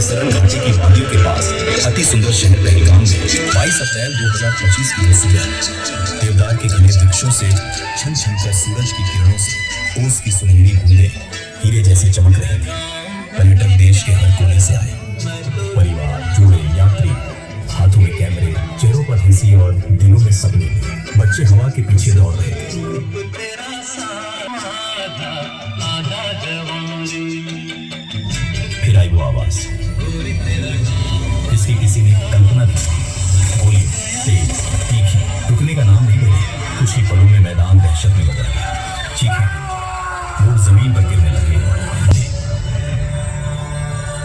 सहसरन घाटी की वादियों के पास अति सुंदर शहर पहलगाम में 22 अप्रैल 2025 की सुबह देवदार के घने वृक्षों से छन छन कर सूरज की किरणों से ओस की सुनहरी बूंदें हीरे जैसी चमक रही थी। पर्यटक देश के हर कोने से आए, परिवार, जोड़े, यात्री, हाथों में कैमरे, चेहरों पर हंसी और दिलों में सपने। बच्चे हवा के पीछे दौड़ रहे थे। फिर आई वो आवाज जिसकी किसी ने कल्पना नहीं की। गोली तेज, तीखी, रुकने का नाम नहीं ले। कुछ ही पलों में मैदान दहशत में बदल गया। चीखें, लोग जमीन पर गिरने लगे।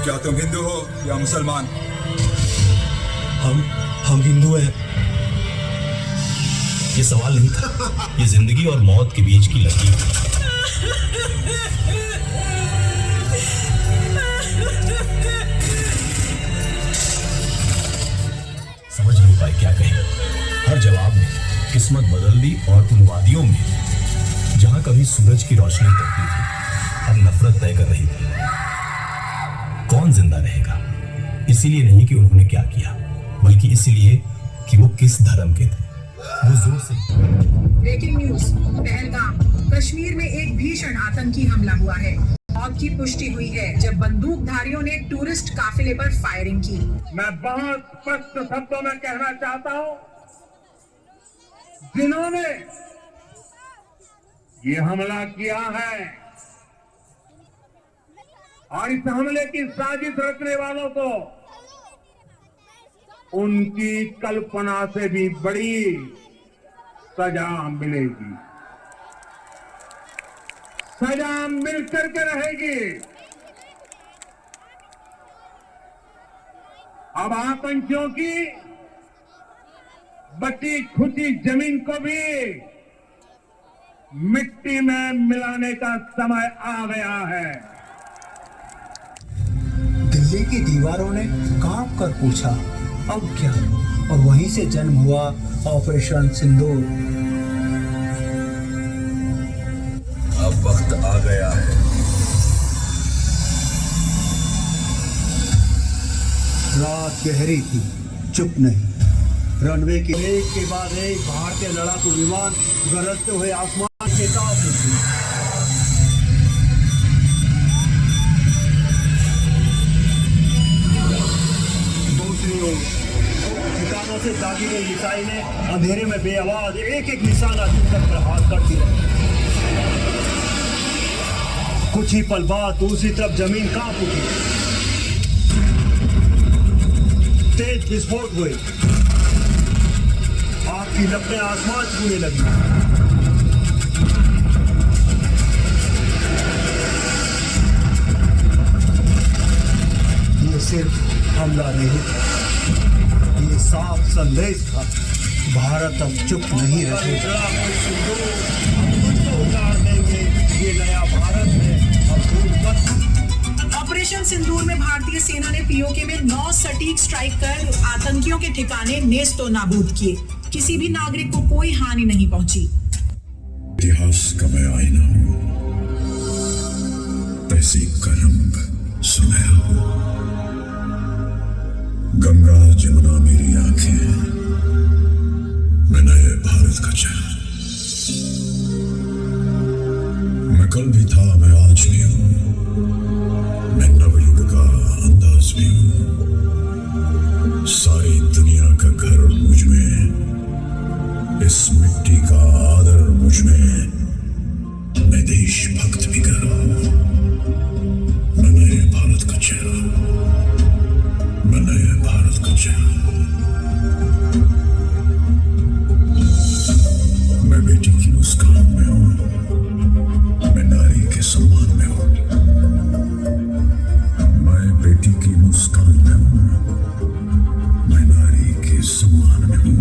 क्या तुम हिंदू हो या मुसलमान? हम हिंदू हैं। ये सवाल नहीं था, ये जिंदगी और मौत के बीच की लकीर थी। समझ नहीं पाए क्या कहें। हर जवाब में किस्मत बदल दी और उन वादियों में जहां कभी सूरज की रोशनी तपती थी, अब नफरत तय कर रही थी। कौन जिंदा रहेगा? इसीलिए नहीं कि उन्होंने क्या किया, बल्कि इसलिए कि वो किस धर्म के थे। वो जोर से ब्रेकिंग न्यूज, पहलगाम कश्मीर में एक भीषण आतंकी हमला हुआ है। मौत की पुष्टि हुई है जब बंदूकधारियों ने टूरिस्ट काफिले पर फायरिंग की। मैं बहुत स्पष्ट शब्दों में कहना चाहता हूं, जिन्होंने ये हमला किया है और इस हमले की साजिश रचने वालों को उनकी कल्पना से भी बड़ी सजा मिलेगी। सजा मिलकर के रहेगी। अब आतंकियों की बची खुची जमीन को भी मिट्टी में मिलाने का समय आ गया है। दिल्ली की दीवारों ने कांप कर पूछा, अब क्या? और वहीं से जन्म हुआ ऑपरेशन सिंदूर। अब वक्त आ गया है। रात गहरी थी, चुप नहीं। रनवे के एक के बाद एक भारतीय लड़ाकू विमान गरजते हुए आसमान के ताप उठे। दूसरी ओर ठिकानों से दागी गई मिसाइलें अंधेरे में बेआवाज एक एक निशाना चुनकर प्रहार करती रही। कुछ ही पल बाद दूसरी तरफ जमीन कांप उठी, तेज विस्फोट हुए, आग की लपटें आसमान छूने लगी। ये सिर्फ हमला नहीं था, ये साफ संदेश था, भारत अब चुप नहीं रहेगा। ये नया भारत है। ऑपरेशन सिंदूर में भारतीय सेना ने पीओके में 9 सटीक स्ट्राइक कर आतंकियों के ठिकाने नेस्तो नाबूद किए। किसी भी नागरिक को कोई हानि नहीं पहुंची। इतिहास का मैं आईना हूं, तहसीब का रंग सुनहरा। गंगा जमुना मेरी आंखें, मैं नए भारत का चेहरा। मैं कल भी था, मैं आज भी हूं, मैं नवयुग का अंदाज भी हूं। सारी दुनिया का घर मुझ में, इस मिट्टी का आदर मुझ में। मैं देशभक्त भी कर रहा हूं। मैं नए भारत का चेहरा, मैं नए भारत का चेहरा। मैं बेटी की मुस्कान में हूं, मैं नारी के सम्मान में हूं। मैं बेटी की मुस्कान में हूं, मैं नारी के सम्मान में हूं।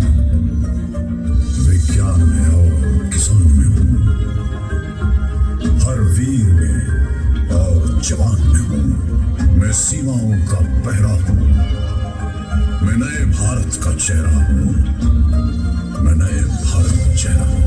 विज्ञान में और किसान में हूं, हर वीर में और जवान में हूं। मैं सीमाओं का पहरा हूं, मैं नए भारत का चेहरा हूं, मैं नए भारत का चेहरा हूं।